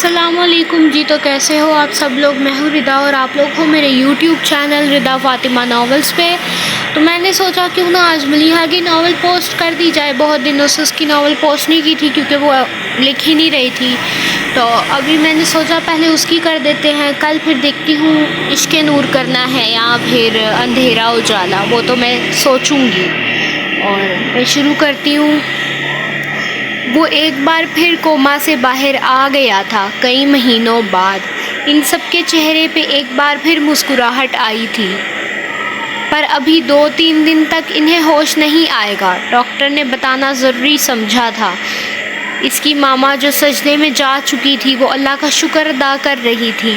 السلام علیکم جی، تو کیسے ہو آپ سب لوگ؟ میں ہوں ردا اور آپ لوگ ہو میرے یوٹیوب چینل ردا فاطمہ ناولز پہ۔ تو میں نے سوچا کیوں نہ آج ملیحہ کی ناول پوسٹ کر دی جائے، بہت دنوں سے اس کی ناول پوسٹ نہیں کی تھی کیونکہ وہ لکھ ہی نہیں رہی تھی، تو ابھی میں نے سوچا پہلے اس کی کر دیتے ہیں، کل پھر دیکھتی ہوں عشق نور کرنا ہے یا پھر اندھیرا اجالا، وہ تو میں سوچوں گی۔ اور میں شروع کرتی ہوں۔ وہ ایک بار پھر کوما سے باہر آ گیا تھا کئی مہینوں بعد۔ ان سب کے چہرے پہ ایک بار پھر مسکراہٹ آئی تھی، پر ابھی 2-3 دن تک انہیں ہوش نہیں آئے گا، ڈاکٹر نے بتانا ضروری سمجھا تھا۔ اس کی ماما جو سجدے میں جا چکی تھی وہ اللہ کا شکر ادا کر رہی تھی۔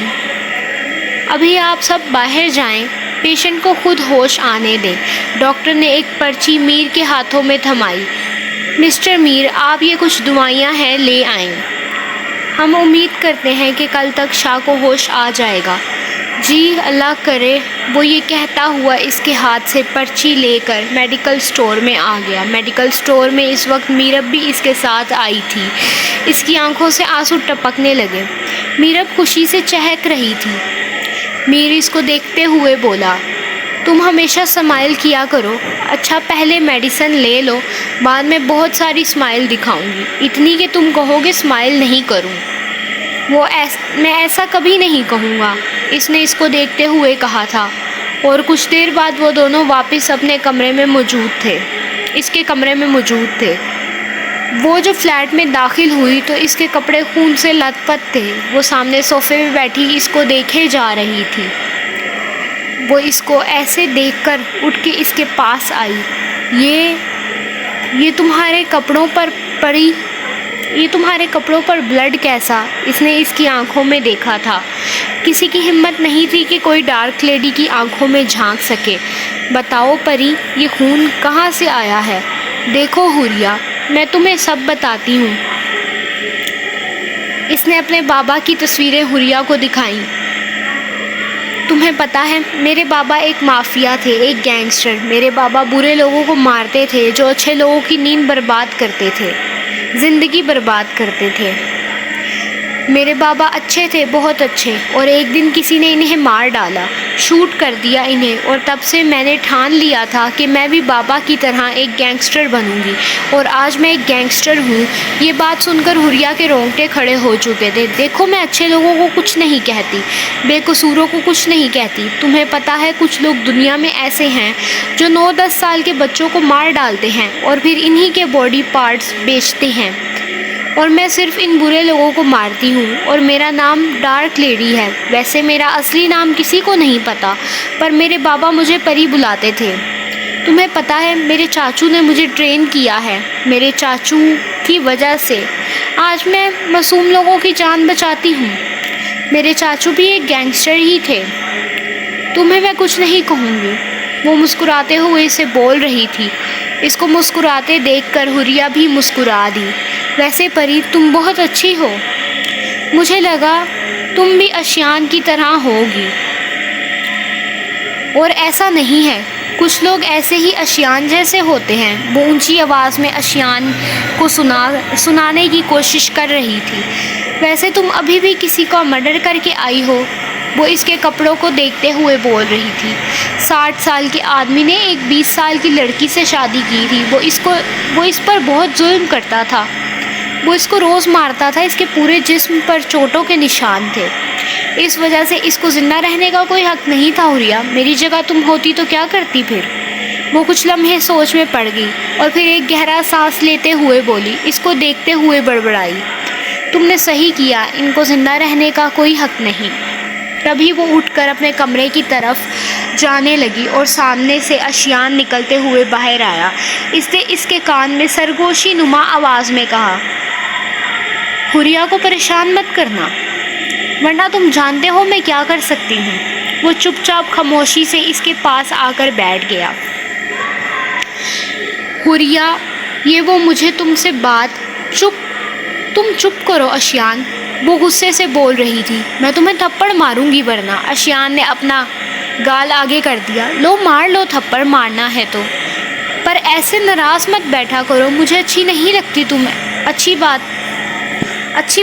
ابھی آپ سب باہر جائیں، پیشنٹ کو خود ہوش آنے دیں، ڈاکٹر نے ایک پرچی میر کے ہاتھوں میں تھمائی۔ مسٹر میر، آپ یہ کچھ دوائیاں ہیں، لے آئیں۔ ہم امید کرتے ہیں کہ کل تک شاہ کو ہوش آ جائے گا۔ جی اللہ کرے، وہ یہ کہتا ہوا اس کے ہاتھ سے پرچی لے کر میڈیکل سٹور میں آ گیا۔ میڈیکل سٹور میں اس وقت میرب بھی اس کے ساتھ آئی تھی۔ اس کی آنکھوں سے آنسو ٹپکنے لگے۔ میرب خوشی سے چہک رہی تھی۔ میر اس کو دیکھتے ہوئے بولا، تم ہمیشہ سمائل کیا کرو۔ اچھا پہلے میڈیسن لے لو، بعد میں بہت ساری سمائل دکھاؤں گی، اتنی کہ تم کہو گے سمائل نہیں کروں۔ میں ایسا کبھی نہیں کہوں گا، اس نے اس کو دیکھتے ہوئے کہا تھا۔ اور کچھ دیر بعد وہ دونوں واپس اپنے کمرے میں موجود تھے، اس کے کمرے میں موجود تھے۔ وہ جو فلیٹ میں داخل ہوئی تو اس کے کپڑے خون سے لت پت تھے۔ وہ سامنے صوفے میں بیٹھی اس کو دیکھے جا رہی تھی۔ وہ اس کو ایسے دیکھ کر اٹھ کے اس کے پاس آئی۔ یہ تمہارے کپڑوں پر پڑی، یہ تمہارے کپڑوں پر بلڈ کیسا؟ اس نے اس کی آنکھوں میں دیکھا تھا۔ کسی کی ہمت نہیں تھی کہ کوئی ڈارک لیڈی کی آنکھوں میں جھانک سکے۔ بتاؤ پری، یہ خون کہاں سے آیا ہے؟ دیکھو حوریہ، میں تمہیں سب بتاتی ہوں۔ اس نے اپنے بابا کی تصویریں حوریہ کو دکھائیں۔ تمہیں پتہ ہے، میرے بابا ایک مافیا تھے، ایک گینگسٹر۔ میرے بابا برے لوگوں کو مارتے تھے جو اچھے لوگوں کی نیند برباد کرتے تھے، زندگی برباد کرتے تھے۔ میرے بابا اچھے تھے، بہت اچھے، اور ایک دن کسی نے انہیں مار ڈالا، شوٹ کر دیا انہیں، اور تب سے میں نے ٹھان لیا تھا کہ میں بھی بابا کی طرح ایک گینگسٹر بنوں گی، اور آج میں ایک گینگسٹر ہوں۔ یہ بات سن کر حوریہ کے رونگٹے کھڑے ہو چکے تھے۔ دیکھو، میں اچھے لوگوں کو کچھ نہیں کہتی، بے قصوروں کو کچھ نہیں کہتی۔ تمہیں پتہ ہے کچھ لوگ دنیا میں ایسے ہیں جو 9-10 سال کے بچوں کو مار ڈالتے ہیں اور پھر انہی کے باڈی پارٹس بیچتے ہیں، اور میں صرف ان برے لوگوں کو مارتی ہوں، اور میرا نام ڈارک لیڈی ہے۔ ویسے میرا اصلی نام کسی کو نہیں پتا، پر میرے بابا مجھے پری بلاتے تھے۔ تمہیں پتہ ہے، میرے چاچو نے مجھے ٹرین کیا ہے۔ میرے چاچو کی وجہ سے آج میں معصوم لوگوں کی جان بچاتی ہوں۔ میرے چاچو بھی ایک گینگسٹر ہی تھے۔ تمہیں میں کچھ نہیں کہوں گی۔ وہ مسکراتے ہوئے اسے بول رہی تھی۔ اس کو مسکراتے دیکھ کر حوریہ بھی مسکرا دی۔ ویسے پری، تم بہت اچھی ہو، مجھے لگا تم بھی اشیان کی طرح ہوگی، اور ایسا نہیں ہے، کچھ لوگ ایسے ہی اشیان جیسے ہوتے ہیں۔ وہ اونچی آواز میں اشیان کو سنانے کی کوشش کر رہی تھی۔ ویسے تم ابھی بھی کسی کا مرڈر کر کے آئی ہو، وہ اس کے کپڑوں کو دیکھتے ہوئے بول رہی تھی۔ 60 سال کے آدمی نے ایک 20 سال کی لڑکی سے شادی کی تھی۔ وہ اس پر بہت ظلم کرتا تھا، وہ اس کو روز مارتا تھا، اس کے پورے جسم پر چوٹوں کے نشان تھے۔ اس وجہ سے اس کو زندہ رہنے کا کوئی حق نہیں تھا۔ حوریہ، میری جگہ تم ہوتی تو کیا کرتی پھر؟ وہ کچھ لمحے سوچ میں پڑ گئی اور پھر ایک گہرا سانس لیتے ہوئے بولی، اس کو دیکھتے ہوئے بڑبڑائی، تم نے صحیح کیا، ان کو زندہ رہنے کا کوئی حق نہیں۔ تبھی وہ اٹھ کر اپنے کمرے کی طرف جانے لگی اور سامنے سے اشیان نکلتے ہوئے باہر آیا۔ اس نے اس کے کان میں سرگوشی نما آواز میں کہا، حوریہ کو پریشان مت کرنا، ورنہ تم جانتے ہو میں کیا کر سکتی ہوں۔ وہ چپ چاپ خاموشی سے اس کے پاس آ کر بیٹھ گیا۔ حوریہ، یہ وہ مجھے تم سے بات، تم چپ کرو اشیان، وہ غصے سے بول رہی تھی۔ میں تمہیں تھپڑ ماروں گی ورنہ۔ اشیان نے اپنا گال آگے کر دیا۔ لو مار لو، تھپڑ مارنا ہے تو، پر ایسے ناراض مت بیٹھا کرو، مجھے اچھی نہیں لگتی تمہیں، اچھی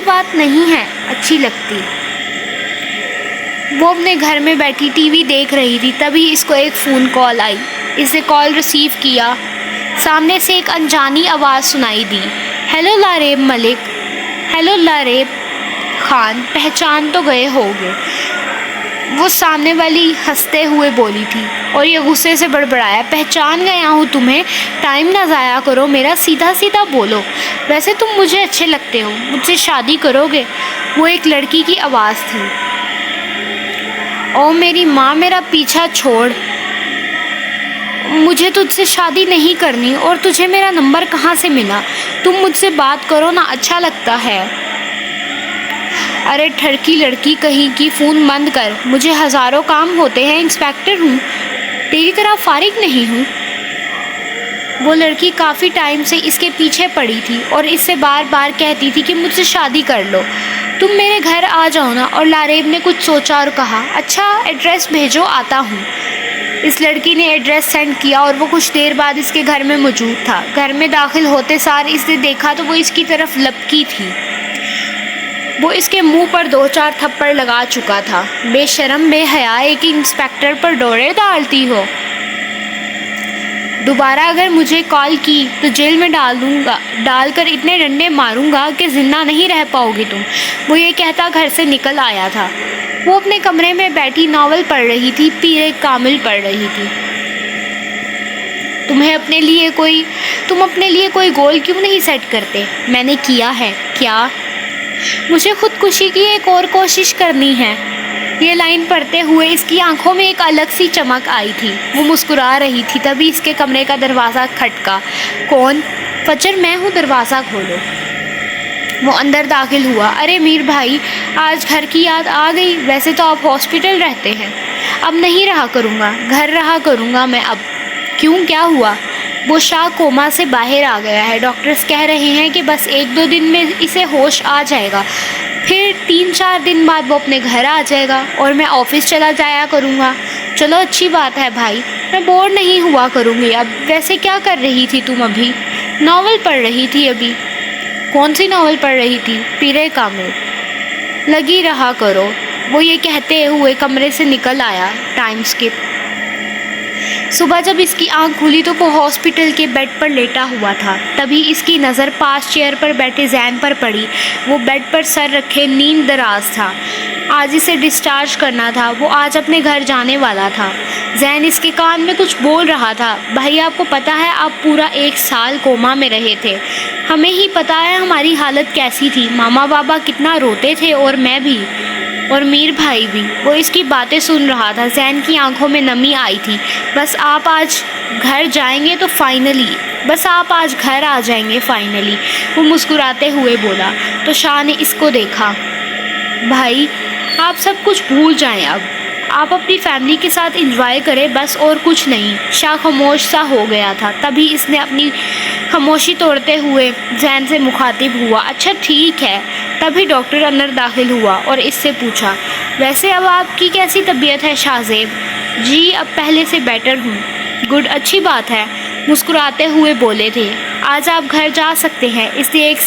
بات نہیں ہے۔ اچھی لگتی۔ وہ اپنے گھر میں بیٹھی ٹی وی دیکھ رہی تھی، تبھی اس کو ایک فون کال آئی۔ اس نے کال ریسیو کیا۔ سامنے سے ایک انجانی آواز سنائی دی، ہیلو لاریب ملک، ہیلو لاریب خان، پہچان تو گئے ہوگے۔ وہ سامنے والی ہنستے ہوئے بولی تھی اور یہ غصے سے بڑبڑایا، پہچان گیا ہوں تمہیں، ٹائم نہ ضائع کرو میرا، سیدھا سیدھا بولو، ویسے تم مجھے اچھے لگتے ہو، مجھ سے شادی کرو گے؟ وہ ایک لڑکی کی آواز تھی۔ او میری ماں، میرا پیچھا چھوڑ، مجھے تجھ سے شادی نہیں کرنی، اور تجھے میرا نمبر کہاں سے ملا؟ تم مجھ سے بات کرو نا، اچھا لگتا ہے۔ ارے ٹھڑکی لڑکی کہیں کی، فون بند کر، مجھے ہزاروں کام ہوتے ہیں، انسپیکٹر ہوں، تیری طرح فارغ نہیں ہوں۔ وہ لڑکی کافی ٹائم سے اس کے پیچھے پڑی تھی اور اس سے بار بار کہتی تھی کہ مجھ سے شادی کر لو، تم میرے گھر آ جاؤ نا۔ اور لاریب نے کچھ سوچا اور کہا، اچھا ایڈریس بھیجو، آتا ہوں۔ اس لڑکی نے ایڈریس سینڈ کیا اور وہ کچھ دیر بعد اس کے گھر میں موجود تھا۔ گھر میں داخل ہوتے سار اس نے دیکھا تو وہ اس کی طرف لپکی تھی۔ وہ اس کے منہ پر 2-4 تھپڑ لگا چکا تھا۔ بے شرم، بے حیا، ایک انسپیکٹر پر ڈورے ڈالتی ہو؟ دوبارہ اگر مجھے کال کی تو جیل میں ڈال کر اتنے ڈنڈے ماروں گا کہ زندہ نہیں رہ پاؤ گی تم۔ وہ یہ کہتا گھر سے نکل آیا تھا۔ وہ اپنے کمرے میں بیٹھی ناول پڑھ رہی تھی، پیر کامل پڑھ رہی تھی۔ تم اپنے لیے کوئی گول کیوں نہیں سیٹ کرتے؟ میں نے کیا ہے۔ کیا؟ مجھے خودکشی کی ایک اور کوشش کرنی ہے۔ یہ لائن پڑھتے ہوئے اس کی آنکھوں میں ایک الگ سی چمک آئی تھی۔ وہ مسکرا رہی تھی، تبھی اس کے کمرے کا دروازہ کھٹکا۔ کون؟ فجر، میں ہوں، دروازہ کھولو۔ وہ اندر داخل ہوا۔ ارے میر بھائی، آج گھر کی یاد آ گئی؟ ویسے تو آپ ہاسپٹل رہتے ہیں۔ اب نہیں رہا کروں گا، گھر رہا کروں گا میں اب۔ کیوں، کیا ہوا؟ وہ شاہ کوما سے باہر آ گیا ہے، ڈاکٹرز کہہ رہے ہیں کہ بس 1-2 دن میں اسے ہوش آ جائے گا، پھر 3-4 دن بعد وہ اپنے گھر آ جائے گا اور میں آفس چلا جایا کروں گا۔ چلو اچھی بات ہے بھائی، میں بور نہیں ہوا کروں گی اب۔ ویسے کیا کر رہی تھی تم ابھی؟ ناول پڑھ رہی تھی ابھی۔ کون سی ناول پڑھ رہی تھی؟ پیرے کامل۔ لگی رہا کرو۔ وہ یہ کہتے ہوئے کمرے سے نکل آیا۔ Time skip. صبح جب اس کی آنکھ کھلی تو وہ ہاسپٹل کے بیڈ پر لیٹا ہوا تھا۔ تبھی اس کی نظر پاس چیئر پر بیٹھے زین پر پڑی۔ وہ بیڈ پر سر رکھے نیند دراز تھا۔ آج اسے ڈسچارج کرنا تھا، وہ آج اپنے گھر جانے والا تھا۔ زین اس کے کان میں کچھ بول رہا تھا۔ بھائی، آپ کو پتہ ہے آپ پورا 1 سال کوما میں رہے تھے، ہمیں ہی پتہ ہے ہماری حالت کیسی تھی، ماما بابا کتنا روتے تھے، اور میں بھی، اور میر بھائی بھی۔ وہ اس کی باتیں سن رہا تھا۔ زین کی آنکھوں میں نمی آئی تھی۔ بس آپ آج گھر جائیں گے تو فائنلی، بس آپ آج گھر آ جائیں گے فائنلی، وہ مسکراتے ہوئے بولا۔ تو شاہ نے اس کو دیکھا۔ بھائی، آپ سب کچھ بھول جائیں، اب آپ اپنی فیملی کے ساتھ انجوائے کریں، بس، اور کچھ نہیں۔ شاہ خاموش سا ہو گیا تھا۔ تبھی اس نے اپنی خاموشی توڑتے ہوئے زین سے مخاطب ہوا، اچھا ٹھیک ہے۔ تبھی ڈاکٹر اندر داخل ہوا اور اس سے پوچھا، ویسے اب آپ کی کیسی طبیعت ہے شاہ زیب؟ جی اب پہلے سے بیٹر ہوں۔ گڈ، اچھی بات ہے، مسکراتے ہوئے بولے تھے۔ آج آپ گھر جا سکتے ہیں۔ اس نے ایک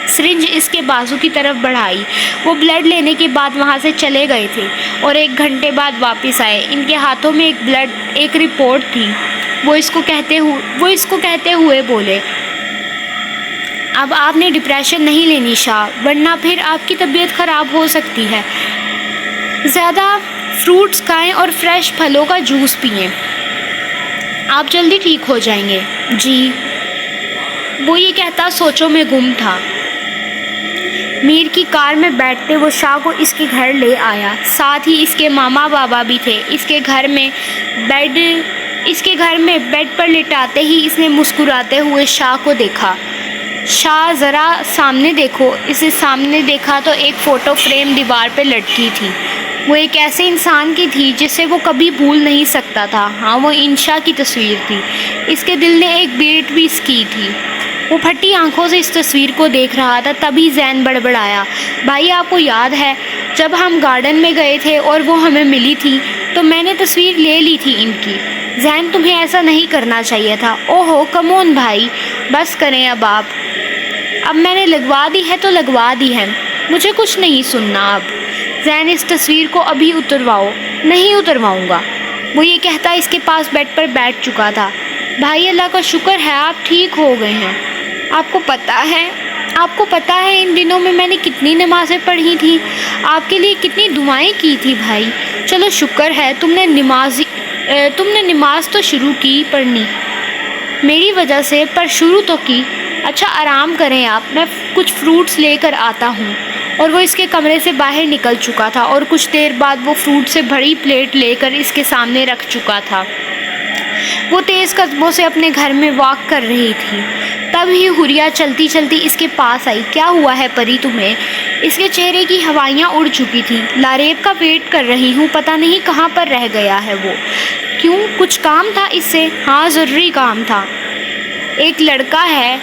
سرنج اس کے بازو کی طرف بڑھائی۔ وہ بلڈ لینے کے بعد وہاں سے چلے گئے تھے اور 1 گھنٹے بعد واپس آئے۔ ان کے ہاتھوں میں ایک رپورٹ تھی۔ وہ اس کو کہتے ہوئے بولے، اب آپ نے ڈپریشن نہیں لینی شاہ، ورنہ پھر آپ کی طبیعت خراب ہو سکتی ہے۔ زیادہ فروٹس کھائیں اور فریش پھلوں کا جوس پئیں، آپ جلدی ٹھیک ہو جائیں گے۔ جی، وہ یہ کہتا سوچوں میں گم تھا۔ میر کی کار میں بیٹھتے وہ شاہ کو اس کے گھر لے آیا، ساتھ ہی اس کے ماما بابا بھی تھے۔ اس کے گھر میں بیڈ پر لٹاتے ہی اس نے مسکراتے ہوئے شاہ کو دیکھا۔ شاہ، ذرا سامنے دیکھو۔ اسے سامنے دیکھا تو ایک فوٹو فریم دیوار پہ لٹکی تھی۔ وہ ایک ایسے انسان کی تھی جسے وہ کبھی بھول نہیں سکتا تھا۔ ہاں، وہ انشا کی تصویر تھی۔ اس کے دل نے ایک بیٹ بھی اس کی تھی۔ وہ پھٹی آنکھوں سے اس تصویر کو دیکھ رہا تھا۔ تبھی زین بڑبڑایا، بھائی آپ کو یاد ہے جب ہم گارڈن میں گئے تھے اور وہ ہمیں ملی تھی تو میں نے تصویر لے لی تھی ان کی۔ زین، تمہیں ایسا نہیں کرنا چاہیے تھا۔ اوہو کم آن بھائی، بس کریں اب آپ، اب میں نے لگوا دی ہے تو لگوا دی ہے۔ مجھے کچھ نہیں سننا اب۔ زین اس تصویر کو ابھی اترواؤ۔ نہیں اترواؤں گا، وہ یہ کہتا اس کے پاس بیڈ پر بیٹھ چکا تھا۔ بھائی اللہ کا شکر ہے آپ ٹھیک ہو گئے ہیں۔ آپ کو پتہ ہے ان دنوں میں نے کتنی نمازیں پڑھی تھیں، آپ کے لیے کتنی دعائیں کی تھی بھائی۔ چلو شکر ہے تم نے نماز تو شروع کی پڑھنی میری وجہ سے، پر شروع تو کی۔ اچھا آرام کریں آپ، میں کچھ فروٹس لے کر آتا ہوں۔ اور وہ اس کے کمرے سے باہر نکل چکا تھا اور کچھ دیر بعد وہ فروٹ سے بڑی پلیٹ لے کر اس کے سامنے رکھ چکا تھا۔ وہ تیز قدموں سے اپنے گھر میں واک کر رہی تھی۔ تب ہی حوریہ چلتی چلتی اس کے پاس آئی۔ کیا ہوا ہے پری تمہیں؟ اس کے چہرے کی ہوائیاں اڑ چکی تھیں۔ لاریب کا ویٹ کر رہی ہوں، پتہ نہیں کہاں پر رہ گیا ہے وہ۔ کیوں، کچھ کام تھا اس سے؟ ہاں ضروری کام تھا۔ ایک لڑکا ہے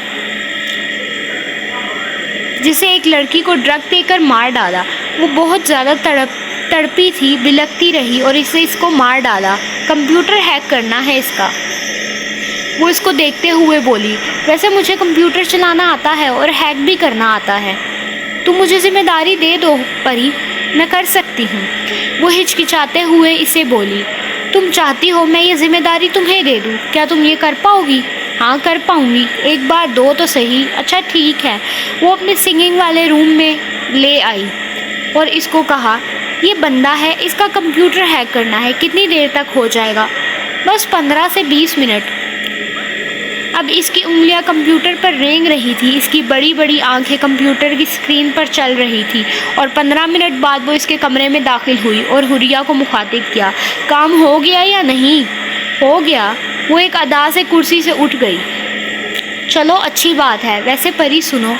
جسے ایک لڑکی کو ڈرگ دے کر مار ڈالا۔ وہ بہت زیادہ تڑپی تھی، بلکتی رہی اور اس کو مار ڈالا۔ کمپیوٹر ہیک کرنا ہے اس کا۔ وہ اس کو دیکھتے ہوئے بولی، ویسے مجھے کمپیوٹر چلانا آتا ہے اور ہیک بھی کرنا آتا ہے۔ تم مجھے ذمہ داری دے دو پری، میں کر سکتی ہوں۔ وہ ہچکچاتے ہوئے اسے بولی، تم چاہتی ہو میں یہ ذمہ داری تمہیں دے دوں؟ کیا تم یہ کر پاؤ گی؟ ہاں کر پاؤں گی، ایک بار دو تو صحیح۔ اچھا ٹھیک ہے۔ وہ اپنے سنگنگ والے روم میں لے آئی اور اس کو کہا، یہ بندہ ہے، اس کا کمپیوٹر ہیک کرنا ہے، کتنی دیر تک ہو جائے گا؟ بس 15 سے 20 منٹ۔ اب اس کی انگلیاں کمپیوٹر پر رینگ رہی تھی، اس کی بڑی بڑی آنکھیں کمپیوٹر کی اسکرین پر چل رہی تھی اور 15 منٹ بعد وہ اس کے کمرے میں داخل ہوئی اور حوریہ کو مخاطب کیا، کام ہو گیا یا نہیں؟ ہو گیا۔ وہ ایک ادا سے کرسی سے اٹھ گئی۔ چلو اچھی بات ہے۔ ویسے پری سنو،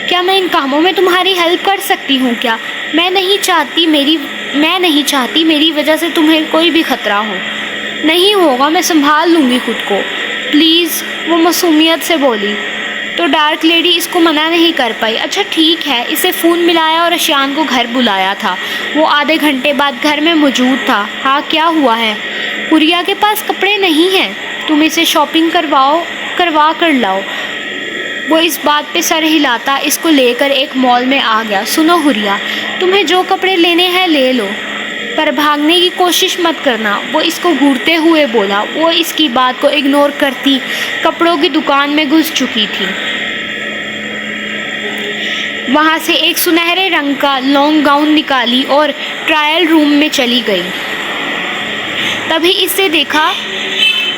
کیا میں ان کاموں میں تمہاری ہیلپ کر سکتی ہوں کیا؟ میں نہیں چاہتی میری وجہ سے تمہیں کوئی بھی خطرہ ہو۔ نہیں ہوگا، میں سنبھال لوں گی خود کو، پلیز، وہ معصومیت سے بولی۔ تو ڈارک لیڈی اس کو منع نہیں کر پائی۔ اچھا ٹھیک ہے۔ اسے فون ملایا اور اشیان کو گھر بلایا تھا۔ وہ آدھے گھنٹے بعد گھر میں موجود تھا۔ ہاں کیا ہوا ہے؟ حوریہ کے پاس کپڑے نہیں ہیں، تم اسے شاپنگ کروا کر لاؤ۔ وہ اس بات پہ سر ہلاتا اس کو لے کر ایک مال میں آ گیا۔ سنو حوریہ، تمہیں جو کپڑے لینے ہیں لے لو، پر بھاگنے کی کوشش مت کرنا، وہ اس کو گھورتے ہوئے بولا۔ وہ اس کی بات کو اگنور کرتی کپڑوں کی دکان میں گھس چکی تھی۔ وہاں سے ایک سنہرے رنگ کا لانگ گاؤن نکالی اور ٹرائل روم میں چلی گئی۔ تبھی اس سے دیکھا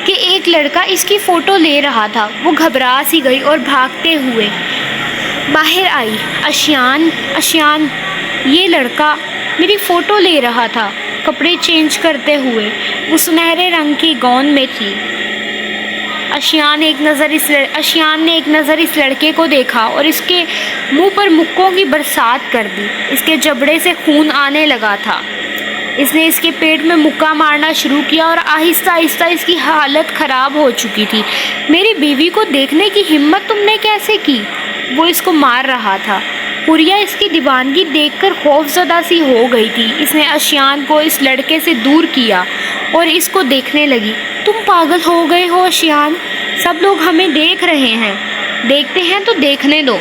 کہ ایک لڑکا اس کی فوٹو لے رہا تھا۔ وہ گھبرا سی گئی اور بھاگتے ہوئے باہر آئی۔ اشیان، یہ لڑکا میری فوٹو لے رہا تھا، کپڑے چینج کرتے ہوئے۔ وہ سنہرے رنگ کی گاؤن میں تھی۔ اشیان نے ایک نظر اس لڑکے کو دیکھا اور اس کے منہ پر مکوں کی برسات کر دی۔ اس کے جبڑے سے خون آنے لگا تھا۔ اس نے اس کے پیٹ میں مکہ مارنا شروع کیا اور آہستہ آہستہ اس کی حالت خراب ہو چکی تھی۔ میری بیوی کو دیکھنے کی ہمت تم نے کیسے کی؟ وہ اس کو مار رہا تھا۔ حوریہ اس کی دیوانگی دیکھ کر خوف زدہ سی ہو گئی تھی۔ اس نے اشیان کو اس لڑکے سے دور کیا اور اس کو دیکھنے لگی۔ تم پاگل ہو گئے ہو اشیان، سب لوگ ہمیں دیکھ رہے ہیں۔ دیکھتے ہیں تو دیکھنے دو،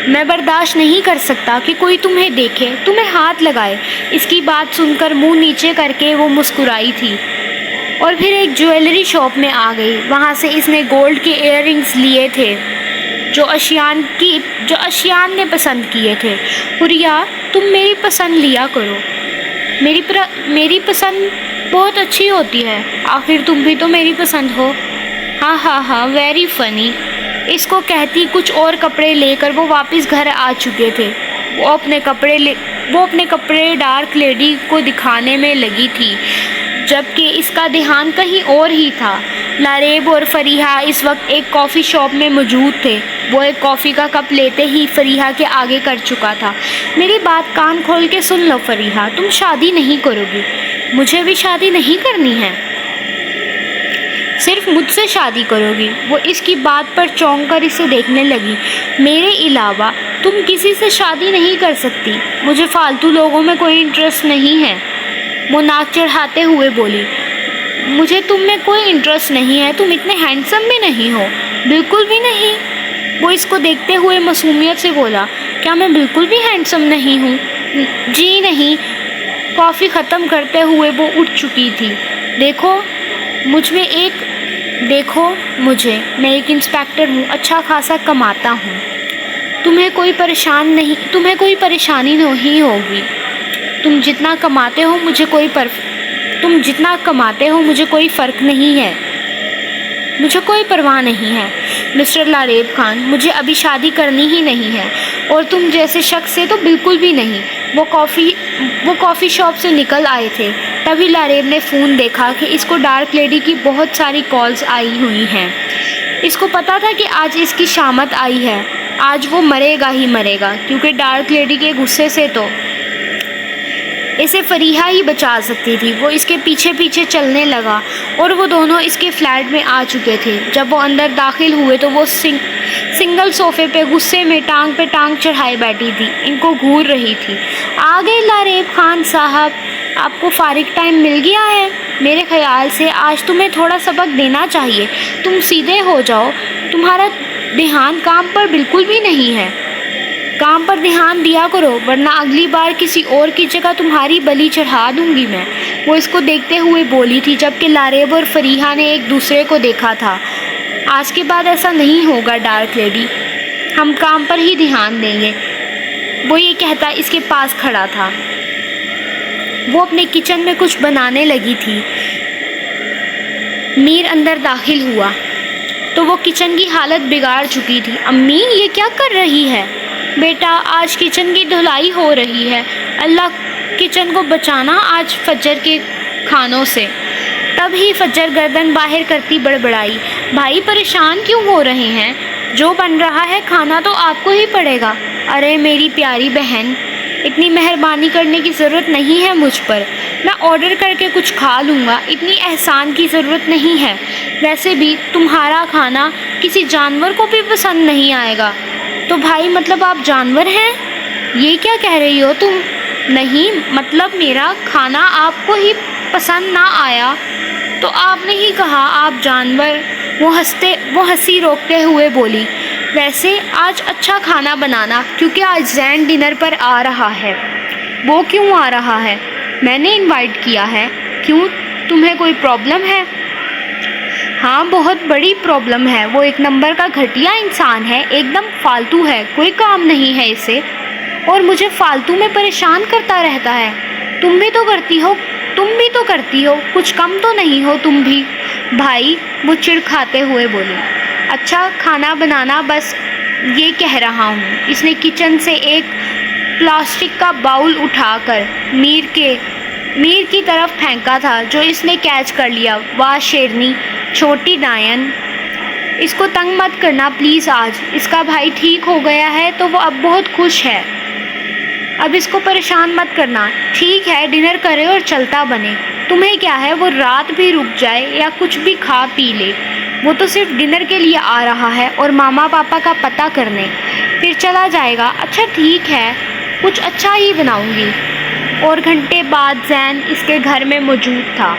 میں برداشت نہیں کر سکتا کہ کوئی تمہیں دیکھے، تمہیں ہاتھ لگائے۔ اس کی بات سن کر منہ نیچے کر کے وہ مسکرائی تھی اور پھر ایک جویلری شاپ میں آ گئی۔ وہاں سے اس نے گولڈ کے ایئر رنگز لیے تھے جو اشیان نے پسند کیے تھے۔ حوریہ، تم میری پسند لیا کرو، میری پسند بہت اچھی ہوتی ہے، آخر تم بھی تو میری پسند ہو۔ ہاں ویری فنی۔ اس کو کہتی کچھ اور کپڑے لے کر وہ واپس گھر آ چکے تھے۔ وہ اپنے کپڑے ڈارک لیڈی کو دکھانے میں لگی تھی، جبکہ اس کا دھیان کہیں اور ہی تھا۔ لاریب اور فریحہ اس وقت ایک کافی شاپ میں موجود تھے۔ وہ ایک کافی کا کپ لیتے ہی فریحہ کے آگے کر چکا تھا۔ میری بات کان کھول کے سن لو فریحہ، تم شادی نہیں کرو گی، مجھے بھی شادی نہیں کرنی ہے، صرف مجھ سے شادی کرو گی۔ وہ اس کی بات پر چونک کر اسے دیکھنے لگی۔ میرے علاوہ تم کسی سے شادی نہیں کر سکتی، مجھے فالتو لوگوں میں کوئی انٹرسٹ نہیں ہے۔ وہ ناک چڑھاتے ہوئے بولی، مجھے تم میں کوئی انٹرسٹ نہیں ہے، تم اتنے ہینڈسم بھی نہیں ہو، بالکل بھی نہیں۔ وہ اس کو دیکھتے ہوئے معصومیت سے بولا، کیا میں بالکل بھی ہینڈسم نہیں ہوں؟ جی نہیں۔ کافی ختم کرتے ہوئے وہ اٹھ چکی تھی۔ دیکھو مجھے، میں ایک انسپیکٹر ہوں، اچھا خاصا کماتا ہوں۔ تمہیں کوئی پریشانی نہیں ہوگی۔ تم جتنا کماتے ہو مجھے کوئی فرق نہیں ہے، مجھے کوئی پرواہ نہیں ہے مسٹر لاریب خان، مجھے ابھی شادی کرنی ہی نہیں ہے، اور تم جیسے شخص سے تو بالکل بھی نہیں۔ وہ کافی شاپ سے نکل آئے تھے، تبھی لاریب نے فون دیکھا کہ اس کو ڈارک لیڈی کی بہت ساری کالز آئی ہوئی ہیں۔ اس کو پتا تھا کہ آج اس کی شامت آئی ہے، آج وہ مرے گا، کیونکہ ڈارک لیڈی کے غصے سے تو اسے فریحہ ہی بچا سکتی تھی۔ وہ اس کے پیچھے چلنے لگا اور وہ دونوں اس کے فلیٹ میں آ چکے تھے۔ جب وہ اندر داخل ہوئے تو وہ سنگل صوفے پہ غصے میں ٹانگ پہ ٹانگ چڑھائے بیٹھی تھی، ان کو گھور رہی تھی۔ آ گئے لاریب خان صاحب، آپ کو فارغ ٹائم مل گیا ہے؟ میرے خیال سے آج تمہیں تھوڑا سبق دینا چاہیے، تم سیدھے ہو جاؤ، تمہارا دھیان کام پر بالکل بھی نہیں ہے۔ کام پر دھیان دیا کرو، ورنہ اگلی بار کسی اور کی جگہ تمہاری بلی چڑھا دوں گی میں، وہ اس کو دیکھتے ہوئے بولی تھی، جبکہ لاریب اور فریحہ نے ایک دوسرے کو دیکھا تھا۔ آج کے بعد ایسا نہیں ہوگا ڈارک لیڈی، ہم کام پر ہی دھیان دیں گے، وہ یہ کہتا اس کے پاس کھڑا تھا۔ وہ اپنے کچن میں کچھ بنانے لگی تھی۔ میر اندر داخل ہوا تو وہ کچن کی حالت بگاڑ چکی تھی۔ امی یہ کیا کر رہی ہے؟ بیٹا آج کچن کی دھلائی ہو رہی ہے، اللہ کچن کو بچانا آج فجر کے کھانوں سے۔ تب ہی فجر گردن باہر کرتی بڑبڑائی، بھائی پریشان کیوں ہو رہے ہیں؟ جو بن رہا ہے کھانا تو آپ کو ہی پڑے گا۔ ارے میری پیاری بہن، اتنی مہربانی کرنے کی ضرورت نہیں ہے مجھ پر، میں آرڈر کر کے کچھ کھا لوں گا، اتنی احسان کی ضرورت نہیں ہے۔ ویسے بھی تمہارا کھانا کسی جانور کو بھی پسند نہیں آئے گا۔ تو بھائی مطلب آپ جانور ہیں؟ یہ کیا کہہ رہی ہو تم؟ نہیں مطلب میرا کھانا آپ کو ہی پسند نہ آیا تو آپ نے ہی کہا آپ جانور۔ وہ ہنسی روکتے ہوئے بولی، ویسے آج اچھا کھانا بنانا، کیونکہ آج زین ڈنر پر آ رہا ہے۔ وہ کیوں آ رہا ہے؟ میں نے انوائٹ کیا ہے۔ کیوں، تمہیں کوئی پرابلم ہے؟ ہاں بہت بڑی پرابلم ہے، وہ ایک نمبر کا گھٹیا انسان ہے، ایک دم فالتو ہے، کوئی کام نہیں ہے اسے، اور مجھے فالتو میں پریشان کرتا رہتا ہے۔ تم بھی تو کرتی ہو، کچھ کم تو نہیں ہو تم بھی بھائی، وہ چڑ کھاتے ہوئے بولی۔ اچھا کھانا بنانا بس یہ کہہ رہا ہوں۔ اس نے کچن سے ایک پلاسٹک کا باؤل اٹھا کر میر کی طرف پھینکا تھا، جو اس نے کیچ کر لیا۔ واہ شیرنی، چھوٹی ڈائن، اس کو تنگ مت کرنا پلیز، آج اس کا بھائی ٹھیک ہو گیا ہے تو وہ اب بہت خوش ہے، اب اس کو پریشان مت کرنا۔ ٹھیک ہے ڈنر کرے اور چلتا بنے، تمہیں کیا ہے وہ رات بھی رک جائے یا کچھ بھی کھا پی لے، وہ تو صرف ڈنر کے لیے آ رہا ہے اور ماما پاپا کا پتہ کرنے، پھر چلا جائے گا۔ اچھا ٹھیک ہے، کچھ اچھا ہی بناؤں گی۔ اور گھنٹے بعد زین اس کے گھر میں موجود تھا۔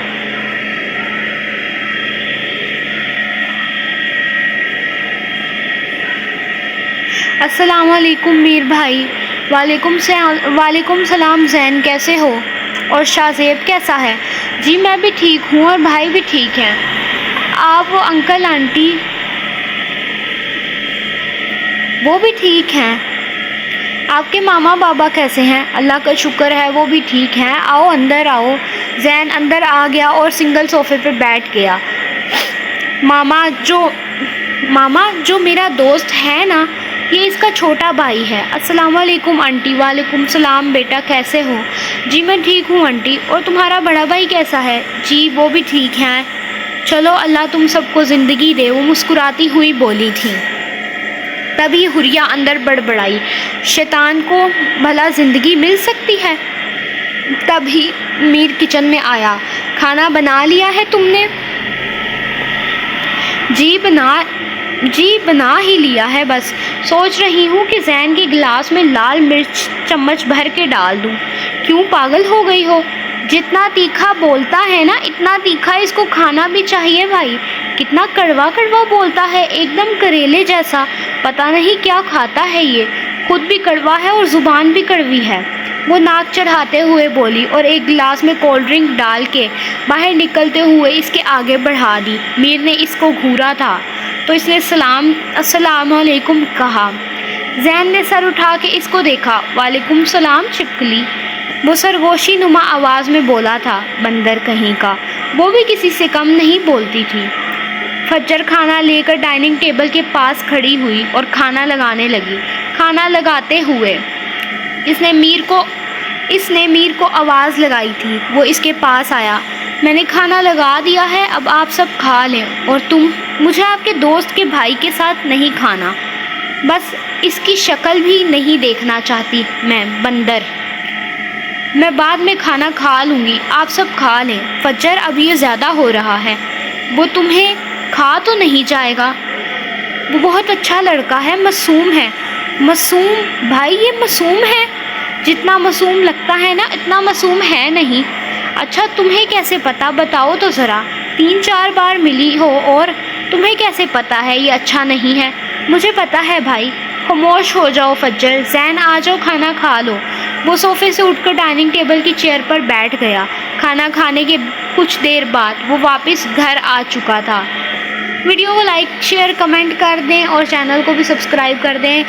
السلام علیکم میر بھائی۔ وعلیکم السلام زین، کیسے ہو؟ اور شاہ زیب کیسا ہے؟ جی میں بھی ٹھیک ہوں اور بھائی بھی ٹھیک ہیں۔ آپ وہ انکل آنٹی وہ بھی ٹھیک ہیں؟ آپ کے ماما بابا کیسے ہیں؟ اللہ کا شکر ہے وہ بھی ٹھیک ہیں، آؤ اندر آؤ۔ زین اندر آ گیا اور سنگل صوفے پہ بیٹھ گیا۔ ماما جو میرا دوست ہے نا، یہ اس کا چھوٹا بھائی ہے۔ السلام علیکم آنٹی۔ وعلیکم السلام بیٹا، کیسے ہو؟ جی میں ٹھیک ہوں آنٹی۔ اور تمہارا بڑا بھائی کیسا ہے؟ جی وہ بھی ٹھیک ہیں۔ چلو اللہ تم سب کو زندگی دے، وہ مسکراتی ہوئی بولی تھی۔ تبھی حریہ اندر بڑبڑائی، شیطان کو بھلا زندگی مل سکتی ہے؟ تبھی میر کچن میں آیا۔ کھانا بنا لیا ہے تم نے؟ جی بنا ہی لیا ہے، بس سوچ رہی ہوں کہ زین کے گلاس میں لال مرچ چمچ بھر کے ڈال دوں۔ کیوں پاگل ہو گئی ہو؟ جتنا تیکھا بولتا ہے نا اتنا تیکھا اس کو کھانا بھی چاہیے بھائی۔ کتنا کڑوا کڑوا بولتا ہے، ایک دم کریلے جیسا، پتہ نہیں کیا کھاتا ہے یہ۔ خود بھی کڑوا ہے اور زبان بھی کڑوی ہے۔ وہ ناک چڑھاتے ہوئے بولی اور ایک گلاس میں کولڈ ڈرنک ڈال کے باہر نکلتے ہوئے اس کے آگے بڑھا دی۔ میر نے اس کو گھورا تھا تو اس نے السلام علیکم کہا۔ زین نے سر اٹھا کے اس کو دیکھا۔ وعلیکم السلام چھپکلی، وہ سرگوشی نما آواز میں بولا تھا۔ بندر کہیں کا، وہ بھی کسی سے کم نہیں بولتی تھی۔ فجر کھانا لے کر ڈائننگ ٹیبل کے پاس کھڑی ہوئی اور کھانا لگانے لگی۔ کھانا لگاتے ہوئے اس نے میر کو آواز لگائی تھی۔ وہ اس کے پاس آیا۔ میں نے کھانا لگا دیا ہے، اب آپ سب کھا لیں، اور تم مجھے آپ کے دوست کے بھائی کے ساتھ نہیں کھانا، بس اس کی شکل بھی نہیں دیکھنا چاہتی میں، بندر۔ میں بعد میں کھانا کھا لوں گی، آپ سب کھا لیں۔ فجر اب یہ زیادہ ہو رہا ہے، وہ تمہیں کھا تو نہیں جائے گا؟ وہ بہت اچھا لڑکا ہے، معصوم ہے۔ معصوم بھائی، یہ معصوم ہے؟ جتنا معصوم لگتا ہے نا اتنا معصوم ہے نہیں۔ اچھا تمہیں کیسے پتا؟ بتاؤ تو ذرا، 3-4 بار ملی ہو اور تمہیں کیسے پتا ہے یہ اچھا نہیں ہے؟ مجھے پتا ہے بھائی۔ خاموش ہو جاؤ فجر، زین آ جاؤ کھانا کھا لو۔ وہ صوفے سے اٹھ کر ڈائننگ ٹیبل کی چیئر پر بیٹھ گیا۔ کھانا کھانے کے کچھ دیر بعد وہ واپس گھر آ چکا تھا۔ ویڈیو کو لائک شیئر کمنٹ کر دیں اور چینل کو بھی سبسکرائب کر دیں۔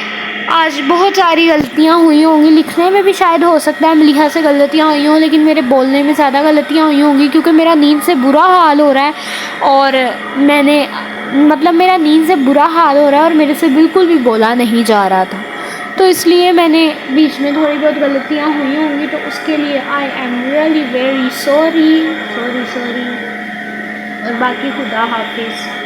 آج بہت ساری غلطیاں ہوئی ہوں گی، لکھنے میں بھی شاید ہو سکتا ہے ملیحہ سے غلطیاں ہوئی ہوں، لیکن میرے بولنے میں زیادہ غلطیاں ہوئی ہوں گی کیونکہ میرا نیند سے برا حال ہو رہا ہے، اور میرا نیند سے برا حال ہو رہا ہے اور میرے سے بالکل بھی بولا نہیں جا رہا تھا، تو اس لیے میں نے بیچ میں تھوڑی بہت غلطیاں ہوئی ہوں گی، تو اس کے لیے I am really very sorry, اور باقی خدا حافظ۔